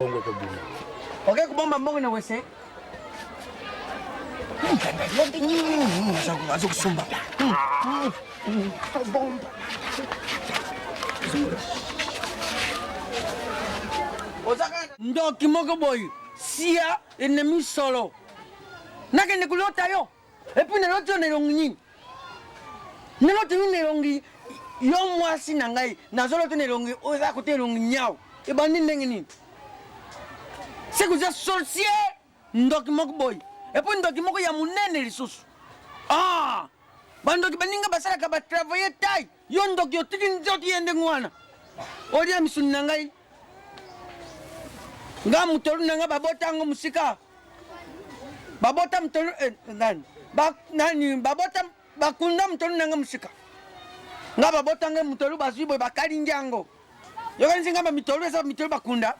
Bongo ko bima. Okay, kubomba mbongo na wese. Azo kusumba. Bomba. Ozaka ndo kimoko boy. Sia ennemi solo. Nakende kulota yo. Epi neloto nelongi. Neloto nelongi. Yo mwasi na ngai nazoloto nelongi oza kote nelongi nyao. Ebandi ndenge nini? C'est que vous êtes sorcier, ndoki moko boy. Et puis ndoki moko ya munene lisusu. Ah! Bandoki baninga basala ka ba travailler taille. Yo ndoki yo tiki nzoti yende ngwana. Odia misuni nangai. Nga mutolu nanga babota ngo musika. Babota mutolu nani? Babota bakunda mutolu nanga musika. Nga babota ngo mutolu bazibo bakali njango. Yo kanzi ngamba mitolu esa mitolu bakunda.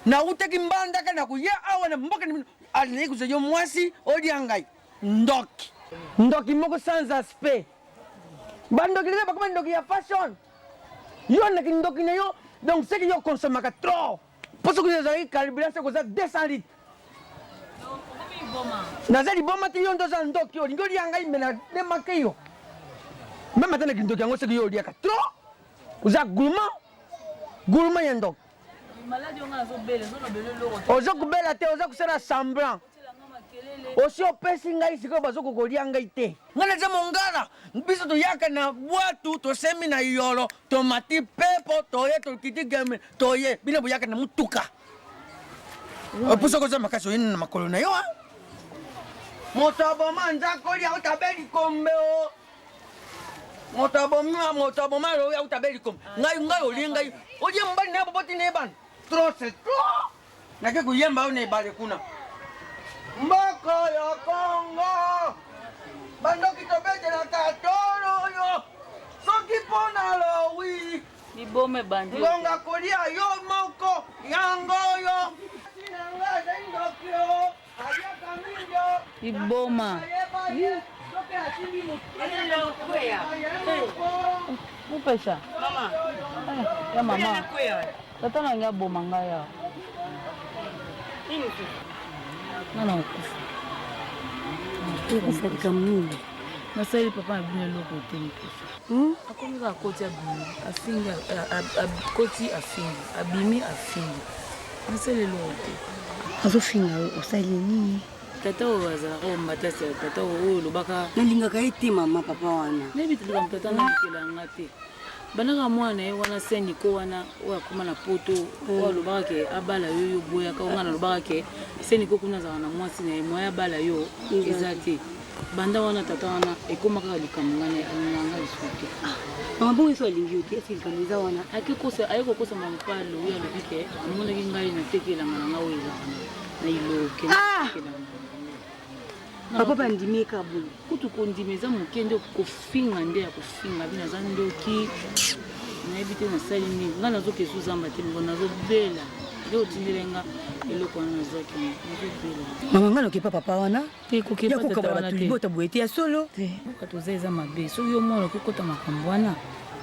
Na uteki mbanda kana kuya awa na mboka ni alini kuzeyo mwasi odi angai ndoki moko sans aspect bandoki leba comme ndoki ya fashion yo na ndoki na yo donc c'est que yo consomme ka trop parce que les gens carburant c'est que 200 litres nazali boma ti yo ndoza ndoki yo ngoli angai mena de makeyo même atana ndoki yango c'est que yo lia ka trop uza gourmand ya ndoki ozo kubela te ozo kusala semblant osi opesi ngai sikoyo bazoko kolia ngai te ngana za mongala biso toyaka na bwatu tosemi na yolo tomati pepo toye tokiti game toye bina boyaka na mutuka opuso koza makasi oyini na makolo na yo moto aboma nzako lia utabeli kombe o moto aboma lo ya utabeli kombe ngai olie ngai olie mbali na boboti na ebana trop c'est trop. Nake kuyemba une bale kuna. Mboko ya Kongo. Bandoki tobete na tatoro yo. Soki pona lo wi. Ibome bandi. Ngonga kolia yo moko yango yo. Sinanga zendokyo. Aya kaminyo. Iboma. Soki asimi Hello, kwea. Mupesha. Mama. Ya mama. Tata na nga boma nga ya. Nana okufa. Okufa kamuni. Nasali papa na bino loko tempefa. Akomi ka koti abimi, afinga koti afinga, abimi afinga. Nasali loko. Azofinga osali nini? Tata owazalaka omatasi ya tata oyo lobaka. Nalingaka ye te mama papa wana. Nebitelaka mutata nabikela nga te. Banaka mwana ye wana sendi ko wana oya kuma na poto oya lobaka ke abala yo boya ka ngana lobaka ke sendi ko kuna za na mwasi na moya bala yo ezate banda wana tata wana ekoma ka likamungana nganga lisuke Mama bongo so alingi yo te esikamiza wana. akikosa ayeko kosa mampalo ya lobike mona ngai na tekela ngana ngawe na iloke Papa bandimi kabu. kutu kondimeza mukende kofinga nde ya kofinga bina za ndoki na ebite na sali ni ngana zo kesu zamba te mbona zo bela ndio tindirenga eloko na zo ke nzo bela Mama ngano ke papa wana? te ko ke Ya pata kokaba wana tu te bota boete ya solo. te buka tozeza mabe so yo mwana ko kota makambo wana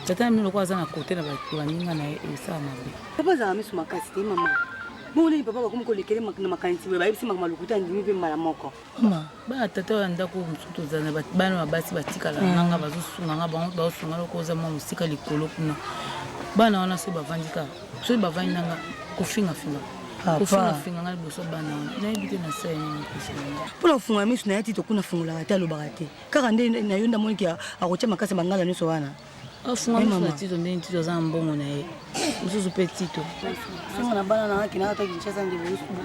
tata mino ko azana kote na ba ninga na esa mabe Papa za misu makasi te mama. Bongo ni papa bakomo kolekele na makanisi ba ibisi makamalukuta ndimi pe mala moko. mama ba tata wa ndako musuto zana bana mabasi batikala nanga bazosunga nga bango bazosunga lokoza mwa musika likolo kuna bana wana se bavandika so bavandi nanga kofinga kofinga nga liboso bana wana nayebite na sai nini kosinga Pona kufunga misu na yati to kuna fungula ata lobaka te. Kaka nde na yonda moniki akotia makasi bangala nyonso wana. afunga misu na tito ndeni tito za mbongo na ye mususu pe tito Singa na bana na kina ata kinchasa nde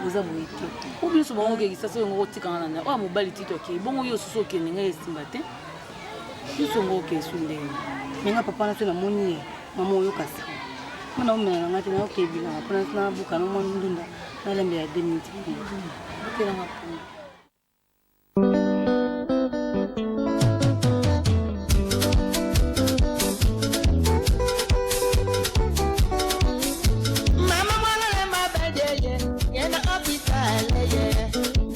buza boete. obiso bango kekisa so ngo kotikanga na oya mobali tito ke bongo yo susu okende nga esimba te biso ngo okesu ndenge Nenga papa na so na moni mama oyo kasi. Mwana omena na ngati na okebi na pona na buka no mo ndunda na lembe ya 2 minutes. okela nga punda Mama mwana le mabedeye yena opitale ye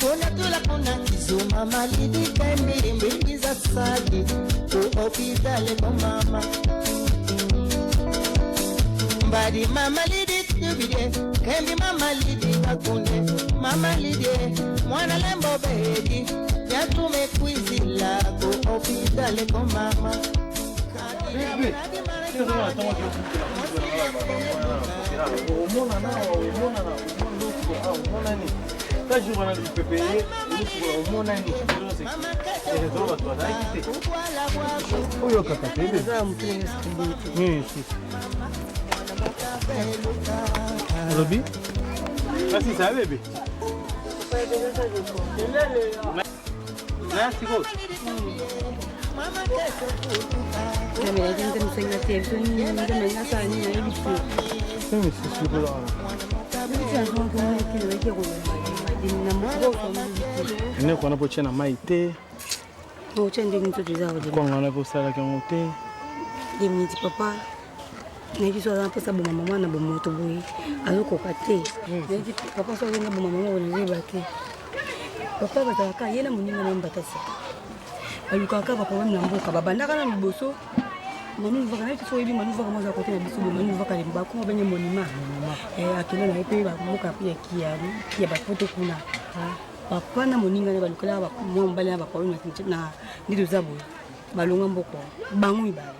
kuna tula kuna kizuma malidi kembi mbili za sadi ku opitale kwa mama body mama lead it to be there. Embi mama lidi kakune mama lidi mwana lembo bedi yatume kwizi lako opitale ko mama Robi? Assim, sabe, bebê? Merci, gos. Ene kwana po chena mai te. O chende ni tutu za wadi. Kwa ngana po sala kya ngote. Di minute papa. Na hivi swala hapo sababu mama na bomo to boy. Aloko kate. Na hivi papa so wenga bomo mama wona riba te. Papa bataka yena muninga na mbatasi. Aluka ka papa wa mlamboka baba ndaka na liboso. Manu vaka na tso ibi manu vaka moza kote na biso manu vaka le mbako benye monima. Akina na ipe ba moka pia kia ba foto kuna. Papa na moninga na balukala ba mo mbale na ba kwa na ndizo zabo. Balonga mboko bangu ibala.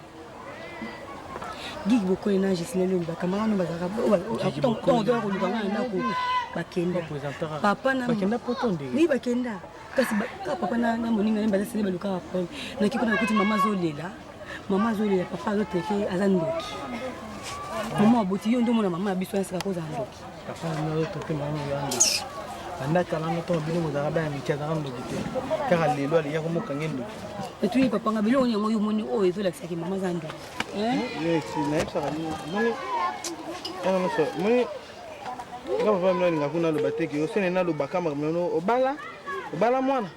Gigi boko ina jesine lo ba kamara no bazaka on doit ko lubanga na ko bakenda. Papa na bakenda potonde. Ni bakenda. Kasi papa na moninga na bazasa baluka kwa. Na kiko na kuti mama zolela. Mama zolela papa zo teke azandoki. Mama aboti yo ndo mona mama biso asika ko zandoki. Papa na zo teke mama yandoki. Andaka na to bino muzaka ba mi tya zaka ndoki te. Kaka lelo ali yako mokange ndoki. Etu papa ngabilo ni ngoyo moni o ezo lakisa ki mama zandoki. Yes, na ipsa kani. Moni. Ana so, moni. Ngaba ba mlo ngakuna lo bateki yo sene na lo bakama mlo obala. Obala mwana.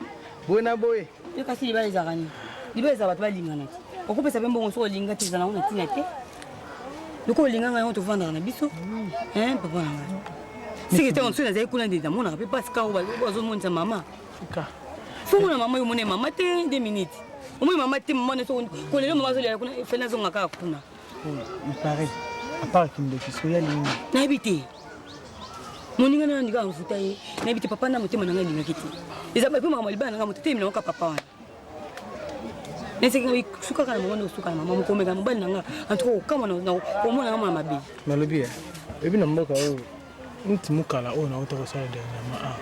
Boye na boye. Yo kasi libala zakani. Libala za batwa lingana. Okupesa bembo ngoso linga tizana una tina te. Loko linga nga to vanda na biso. Papa nga. Siki te onso na zai kuna ndida mona ka pe paska o ba zo monza mama. Ka. Fungu na mama yo mone mama te 2 minutes. Omo mama te mama so ko lelo mama zo le kuna fena zo ngaka kuna. Il paraît. À part qu'il me fait ya linga. Na ebite. Moninga na ndika mfuta ye. Na ebite papa na motema na nga linga kiti. Eza ba pe mama libana nga motete mina ka papa wana. Nese kinga suka kana mama no suka mama mukome kana mbali nanga antoko kama na komona mama mabe. Malobia. Ebi na mboka o. Nti mukala o na otoko sala de na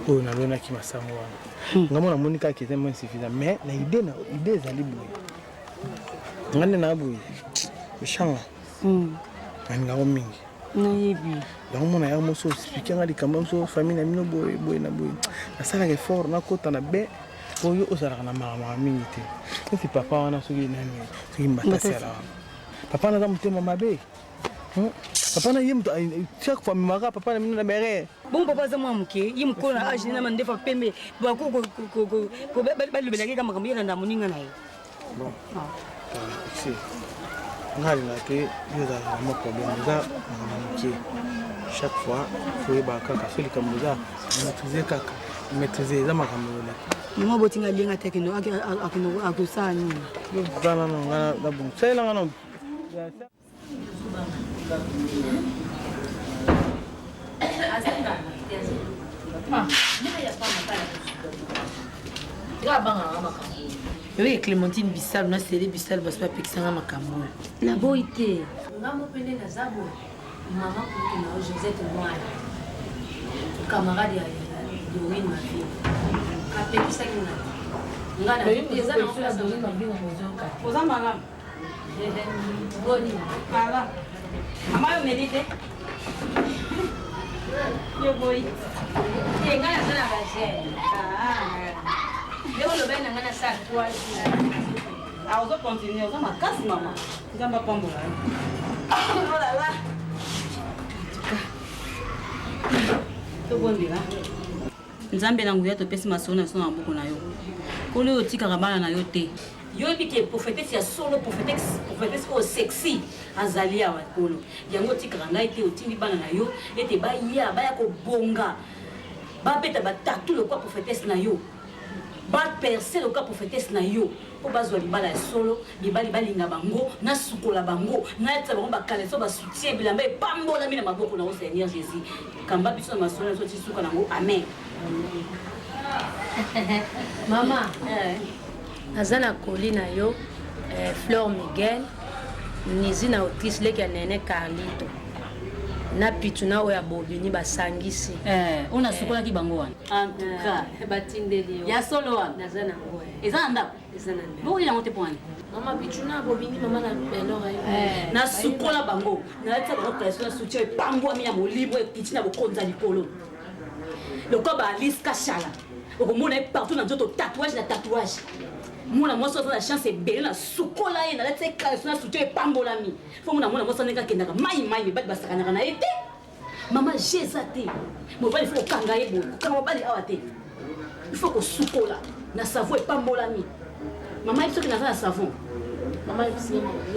o na lona ki masango wana. Ngamona monika ki tellement suffisant mais na idée zali boye. Ngane na boye. Bishanga. Nga o mingi. Na yebi. Donc mona ya mo so expliquer ngali kamba so famille na mino boye na boye. Na sala ke fort na kota na be. Oyo osala na mama mingi te. Nti papa wana soki nani soki mbatasela. Papa na za mutema mabe. Papa na yim chaque fois mimaka papa na mino na bere. Bon papa za mwa muke, yim ko na age na mandefa pembe, ba ko ba lubelaki kama kama yana muninga na ye. Bon. Si. Ngali na ke yo za mo problème za muke. Chaque fois faut ba kaka soli kamuza, maîtriser kaka, maîtriser za makamula. Mama botinga lenga tekino akusani. Yo bana no ngana da bon. Sela ngana. Yo Clémentine Bissal na Célé Bissal parce pas pixanga makambo. Na boite. Ngamo pende na zabo. Maman pour na Josette Moine. Camarade ya Dorine ma fille. Kapeki sa kina. Ngana pesa na kula Dorine ma fille mozoka. Oza mama. Boni. Kala. Mama yo medite. Yo boy. Ngana sana baje. Leo lo bena ngana sa kwa. Oza continue, oza makasi mama. Nzamba pambola. Oh là là. Tobondela. Nzambe na nguya topesi masona sona mbuko na yo. Kole otikaka bana na yo te. Yo bike prophétesse ya solo prophétesse au sexy azali awa kolo. Yango tikaka ngai te otindi bana na yo ete ba ya ko bonga. Ba beta ba tatu le quoi prophétesse na yo. ba percer le cas prophétesse na yo po bazwa libala ya solo libali balinga bango na sukola bango na etsa bango bakale so ba soutien bilamba epambola mina maboko na o Seigneur Jésus kamba biso na masolo so tisuka nango amen. Mama nazana kolina yo Fleur Miguel nizina autrice leki ya Nene Carlito na pituna oya bobini basangisi ona sukola ki bango wana en tout cas batindeli yo ya solo wana nazana ngo eza ndako ezana bo ila ngote point mama pituna bobini mama na belora na sukola bango na etsa bango pression na soutien pambo mi ya molimo e pitina bokonza likolo le ko ba Alice Kashala okomona partout na nzoto tatouage na tatouage mona mwasi aza na chance ebele na sukola ye na lati ekaleso na soutien epambolami fo mona mwana mwasi andenge akendaka mai mibali basakanaka na ye te mama je eza te mobali fo kokanga ye boye kokanga mobali awa te ifo kosukola na savon epambolami mama yebi soki naza na savon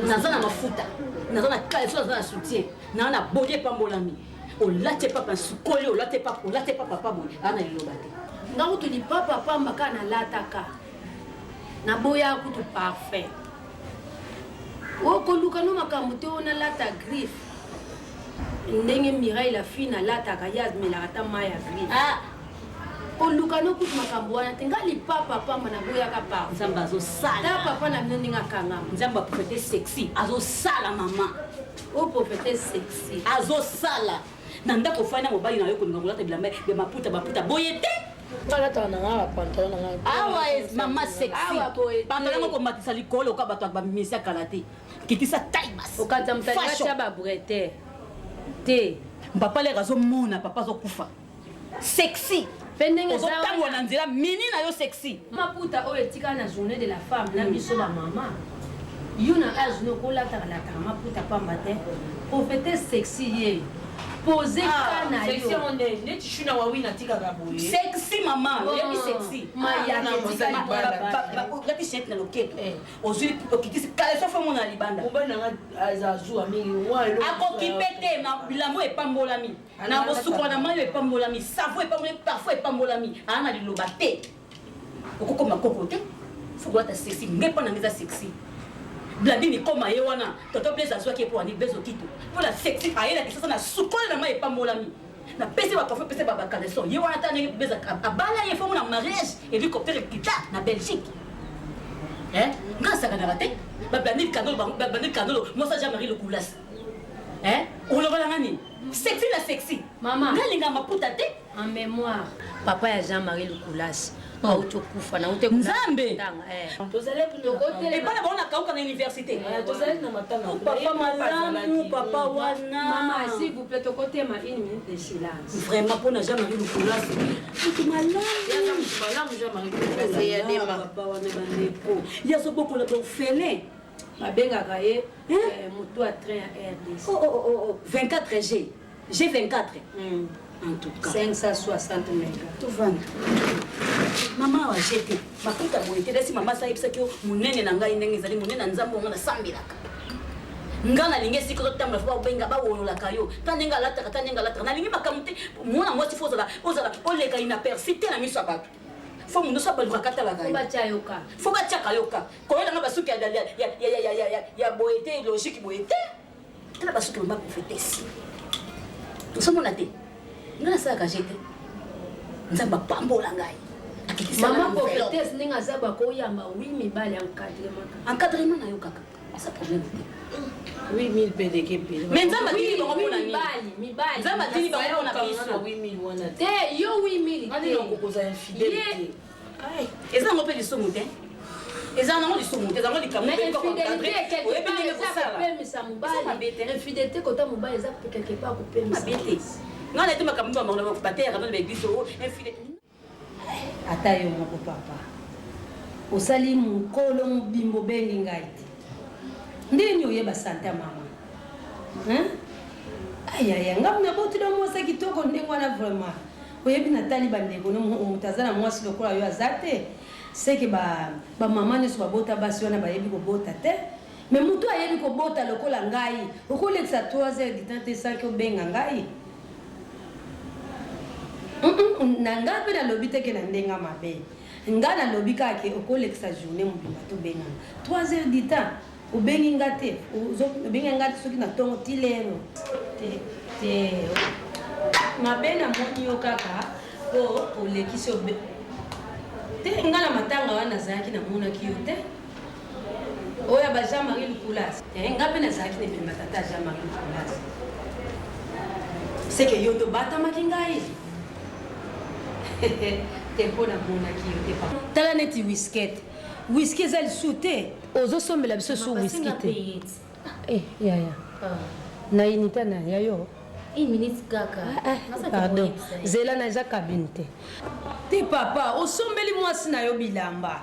naza na mafuta naza na kaleso naza na soutien naa na bodi epambolami olate papa nsukoli olate papa boye aa na liloba te ngango tuli papa pamba ka nalataka na boya kutu parfait okoluka no makambo te ona lata griffe ndenge Mireille la fille na lataka ya amelaka ta mai ya griffe oluka no kutu makambo wana te ngali papa pamba na boyaka parfait nzambe azosala ta papa na bino ndenge akangama nzambe aprofete sexy azosala mama o prophète sexy azosala na ndako fana mobali na yo kolinga kolata bilamba ya maputa boye te awa mama sexy pantalon moko matisa likolo oka bato bamimisi akala te kitisa taille basse okata mutali ya babrete te papa lere azomona papa azokufa sexy mpe ndenge ozotambola na nzela mini na yo sexy maputa oyo etika na journée de la femme na biso bamama yo na age no kolataka maputa pamba te prophète sexy ye poser kana yo sexy on est neti shuna wawi na tika gaboye sexy mama yebi sexy maya na mosali lati chete na loketo ozwi okitisi kale so fo mona libanda mobali nanga azazwa mingi walo akokipe te bilambo epambolami na bosukola na mayo epambolami savo epambolami parfois epambolami aa na liloba te okokoma koko te fokolata sexy ngepa na ngeza sexy Blandini koma ye wana toto blaze azwaki epo ani bezo kito mpona sexy ayelaki sasa na sukola na mai epambolami na pesi baparfum pesi babakaleson ye wana ta ndenge blaze abala ye fo mona mariage hélicoptère ekita na Belgique nga asakanaka te bablandini kandolo mosa Jean Marie Lecoulasi olobalanga nini sexy na sexy mama ngalinga maputa te en mémoire papa ya Jean Marie Lecoulasi autokufa na nzambe ebana bango nakauka na université tozalaki na matanga papa malamu papa wana mama s'il vous plaît tokotema 1 minute de silence vraiment mpona Jean Marie Lecoulasi yazobokola baorphelin babengaka ye moto a train ya RDC 24G G24 en tout cas 560 mètres tout vendre mama wa jete makuta boye te desi mama sa yebisaki yo monene na ngai ndenge ezali monene na nzambe onga nasambelaka nga nalingi esika ozotambola fo babenga bawololaka yo ta ndenge alataka nalingi makambo te mwana mwasi fo ozala oleka inaperci te na miso ya bato fo mundu so abalukaka talaka fo batiaka yoka koyelanga basuki ya boye te logique boye te tala basuki mama prophétesse osomona te nga nasalaka jete nzambe apambola ngai mama prophétesse ndenge aza bakoyamba 8 mibali encadrement na yo kaka eza problème te 8000 pedeke pele mais nzambe atili bango mpona nini mibali nzambe atili bango mpona biso 8000 wana te yo 8000 te okokoza infidèle eza yango mpe lisumu te eza nango lisumu te ezango likambo kopemisa mobali infidélité kota mobali eza quelque part kopemisa nga na te makambo babango bateyaka no na baeglise o infidélité ata yo moko papa osali mokolo mobimbo obengi ngai te ndeni oyeba sante ya mama ayaya nga mna botula mwasi kitoko ndenge wana vraiment oyebi natali bandeko moto aza na mwasi lokola yo aza te seke bamama nyonso babota basi wana bayebi kobota te me motu ayebi kobota lokola ngai okolekisa 3 heures du temps te saki obenga ngai na ngai mpe nalobi teke na ndenga mabe Ngana lobi kake okolekisa journée mobimba to benga 3 heures du temps obengi ngate obengi ngate soki na tongo tilero te mabena moni yo kaka po olekisi obe te ngana matanga wana zaki na mona kiyo te oya ba Jean-Marie Lukulas ngape na zaki ne bimba tata Jean-Marie Lukulas c'est que yo to bata makingai te pona mona kiyo te pa tala neti whisky ezali su te ozosombela biso su whisky te yaya na inita na yayo 1 minute kaka. Pardon. Zela na za cabine te papa osombeli mwasi na yo bilamba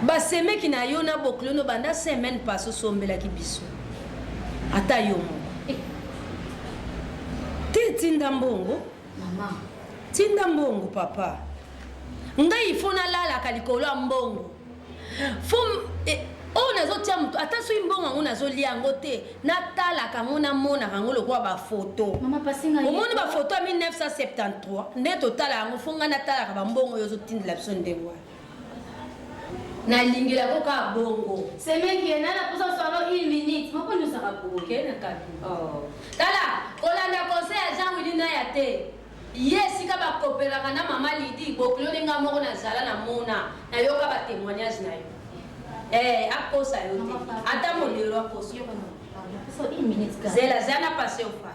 basemeki na yo na boklono banda semaine passe osombelaki biso ata yo moko te tinda mbongo mama tinda mbongo papa ngai ifo nalalaka likolo ya mbongo fo o nazotia mutu ata so imbongo yango nazolia yango te natalaka yango namonaka yango lokola bafoto omoni bafoto ya 1973 nde totala yango fo ngai natalaka bambongo oyo ozotindela biso ndenge wana nalingelako kaka bongo semeki enana posa solo 1 minute moko nyosaka boke na kabi tala kolanda conseil ya Jean Willy na ya te ye sika bakopelaka na mama Lidi bokilo ndenge moko nazala na mona nayoka batémoignage na yo aposa yo te ata modelo aposa so 1 minute zela zana passe au fa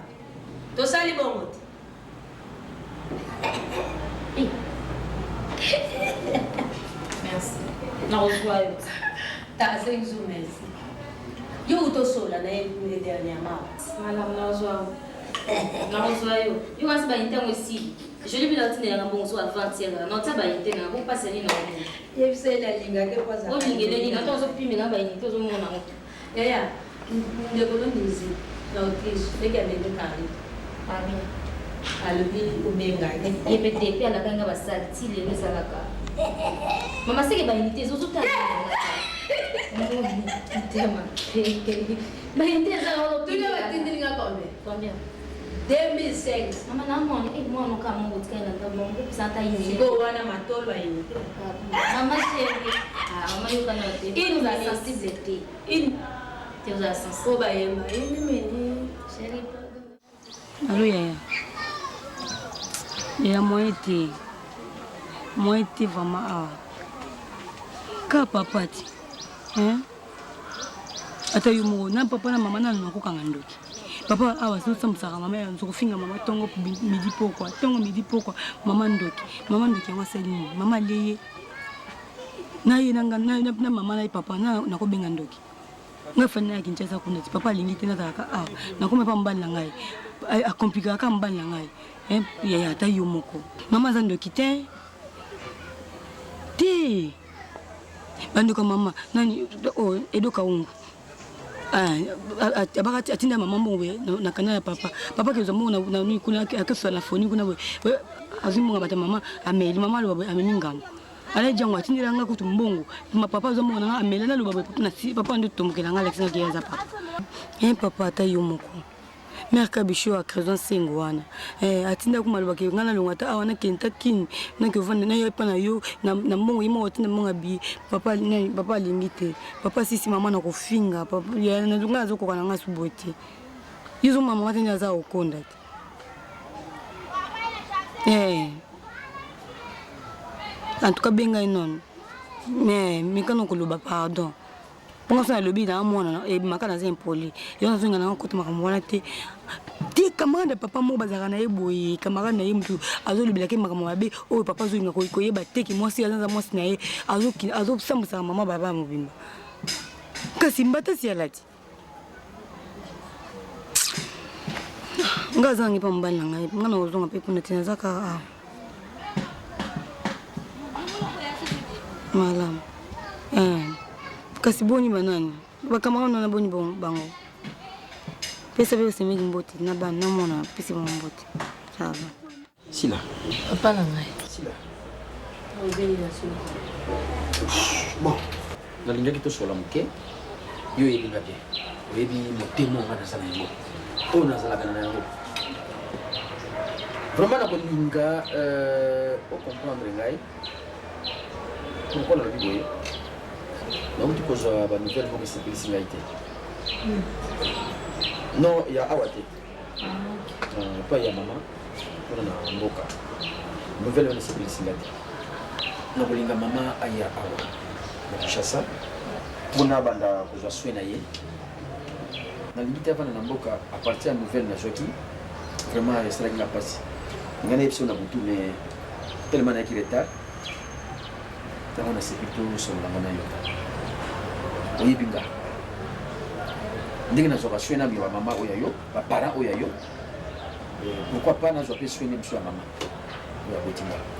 tosali bongo te merci na reçoit yo ta senzu merci yo utosola na le dernièrement madame na reçoit yo yo kasi ba intengo ici je l'ai vu dans le temps bonso avant-hier non ta ba intenga bon passer ni na ye bisela linga ke kwa za o lingele ni na to zo pime na ba ni to zo mona ngo ya le bolo nizi na otis leke bende kali ami alobi ubenga ye pete pe ala kanga ba sati le ne salaka mama seke ba inite zo zuta tema ba inite za lo tu ya tindinga kombe combien 2005 mama na mona mwana kama ngo tkana na bongo pisanta ini go wana matolo ini mama chérie mama yo kana te ini la sensibilité ini te za sensibilité ko ba yemba ini meni chérie allo yaya ya moiti vraiment awa ka papati ata yo mo na papa na mama na nakokanga ndoki papa awa sosambusaka mama ya nzokofinga mama tongo midi pokwa mama ndoki yango asali nini mama leye naye na mama na ye papa nakobenga ndoki ngai fani na ya kinshasa kuna ti papa alingi te nazalaka awa nakoma pa mobali na ngai akomplikaka mobali na ngai yaya ata yo moko mama aza ndoki te bandoka mama nani edoka ungu atinda mama mbongo na kana ya papa ke zomo na ni kuna akesa la foni kuna we azimunga bata mama ameli mama lo ameni ngambo ala jango atindira nga kutu mbongo papa zomo na ameli na lo na si papa ndo tomukela nga Alex na kiaza papa papa ata yo moko mère Kabisho a créé un singwana atinda kumaluba ke ngana longata awana kenta kin na ke vanda na yo pa na yo na mbongo imo otinda mbongo bi papa limite papa sisi mama na kofinga papa ya na lunga zo kokana nga suboti yizo mama watenya za okonda en tout cas benga non mais mikano koloba pardon ponga sana lobi na mwana makana za impoli yo na zonga na kotuma kamwana te camarade papa mo bazaka na yeboyi camarade na ye mutu azolobela ke makambo mabe oyo papa azolinga koyeba te ke mwasi azanza mwasi na ye azosambusaka mama baba mobimba kasi mbata si alati nga azangi pa mobali na ngai nga na ozonga mpe kuna te nazaka awa malamu kasi boni banani bakamarade na boni bango pesa vile semeki mboti na bana na mona pesa mboti sawa Sila papa na ngai Sila organisation bon nalingaki tosola moke yo yelinga te oyebi motema nga nazala yango oyo nazalaka na yango vraiment nakolinga ocomprendre ngai pourquoi la vie donc tu poses la nouvelle pour que c'est plus similarité non il y a awate pas il y a maman on a mboka nouvelle on c'est plus similarité na bolinga mama aya awa na chassa pona banda kozwa soin na ye na limite avant na mboka à partir de nouvelle na joki vraiment c'est là qu'il a passé ngana yepso na butu mais tellement na qui retard on a c'est plutôt sur la mona yo oyibinga ndenge na zoka soin na biwa mama oyayo ba parents oyayo pourquoi pas na zoka soin na maman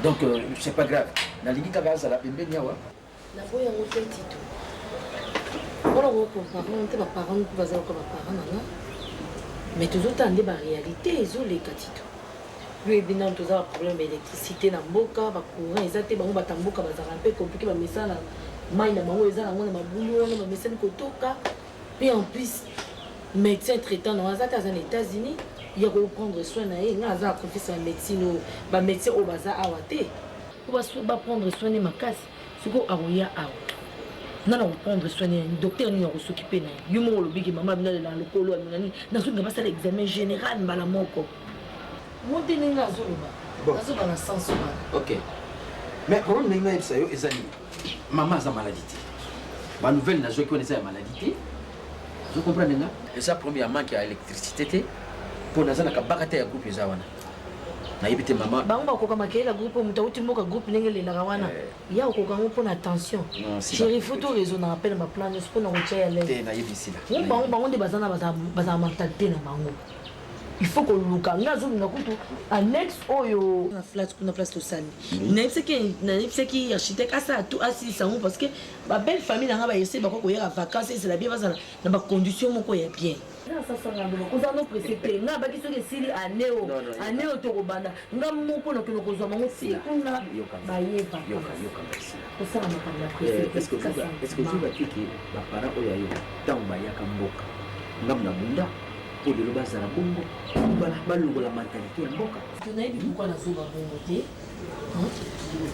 donc c'est pas grave na limite à la pembeni awa la boya ngo petito voilà on comprend on te ba parents ko bazala ko ba parents nana mais toujours tande ba réalité ezo les katito lui bina toza ba problème d'électricité na mboka ba courant ezate bango batamboka bazala pe compliqué ba mesala mai na bango ezala ngona mabulu na ba mesala kotoka et en plus médecin traitant dans azata aux États-Unis il y a prendre soin na ye nga za professeur médecine ba médecin au baza awate ba prendre soin de makasi siko aroya awa nana prendre soin de docteur ni s'occuper na yumo lobiki mama bina la lokolo nani na zo ngaba sala examen général mbala moko monte ninga zoloba azoba na sens ba OK mais problème ninga ça yo ezali maman a maladie ba nouvelle na zo qui connaît sa maladie vous comprenez nga et ça premièrement qui a électricité pour na zana ka bakate ya groupe za wana na yibite mama bango bakoka makela groupe mutauti mboka groupe nengele la wana ya okoka ngo pona attention chéri photo réseau na appel ma plan n'est pas na rocha ya lève na yibisila bango de bazana baza mentalité na bango il faut que luka ngazo ngakutu annexe oyo na flat kuna place to sali na ipseki architecte asa tout assis sango parce que ba belle famille nga ba essayer ba ko yera vacances c'est la bien bazana na ba condition moko ya bien ça ça ngando ko za no précipité nga ba kiso ke sili aneo to ko banda nga moko no ko kozwa mango si kuna ba yeba yoka ko ça na kanda précipité est-ce que tu vas tiki ba para oya yo tamba ya kamboka ngam na bunda pour le bas à la bombe la mentalité ya mboka tunayebi pourquoi na zoba bongo te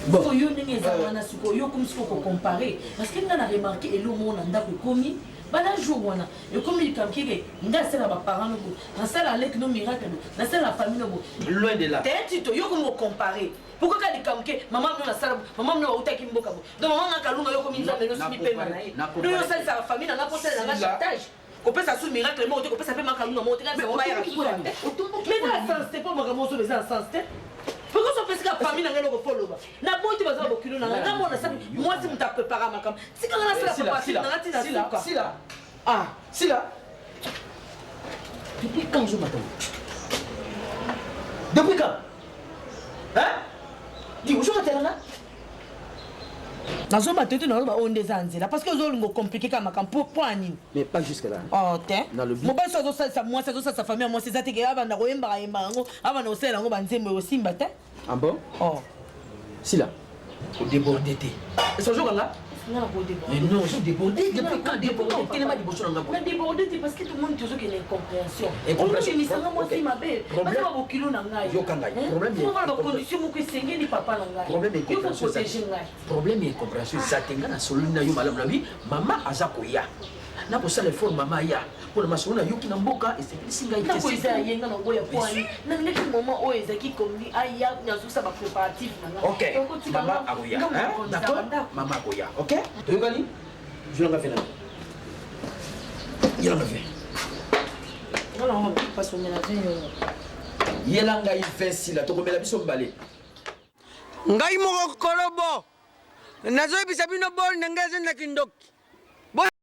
bon yo ndenge za wana siko yo comme siko ko comparer parce que nga na remarqué elo mona ndako komi bana jour wana et comme il kam kike nga sala ba parents no na sala avec no miracle na sala la famille no loin de là tito yo comme comparer pourquoi ka likamke maman no na sala maman no utaki mboka bo donc maman na kalunga yo comme nzambe no simi pe na ye no yo sala sa famille na posela na chantage on peut ça sous miracle on peut ça fait ma kalunga monter mais on va y arriver mais dans sens c'est pas maman so les sens pourquoi ça fait que famille na ngelo ko loba na bonti baza bokilo na nga mona ça moi si m'ta préparer ma kam si quand na sala pas na tina sila ah sila depuis quand je m'attends depuis quand hein dis où je m'attends là nazo matete na ba onde zanzela parce que zo lingo compliqué kama kampo poani mais pas jusque là oh te mo ba so sa moi sa famille moi c'est ça te aba na koyemba ngo aba na osela ngo banzembe osimba te ah bon oh si là au débordé té ce jour là non ko débordé mais non je débordé depuis quand débordé tellement de bosso nga mais débordé parce que tout le monde toujours qu'il y a incompréhension on mi sanga moi si ma belle parce que ba kilo na ngai yo kanga problème est ba condition mo ko sengeli papa na ngai problème est compréhension problème est compréhension ça tenga na solina yo malamu na bi mama azako ya na ko sala effort mama ya pour ma sona yo kina mboka et c'est singa ite na ko isa yenga na boya poani na ndeki moment o ezaki kombi aya na zusa ba préparatif na ngai OK mama akoya d'accord mama akoya OK to yokani je l'en fait là il en fait voilà on va pas sonner la vie yelanga il fait si la to komela biso mbale ngai moko kolobo nazo bisa bino bol ndenge zenda kindoki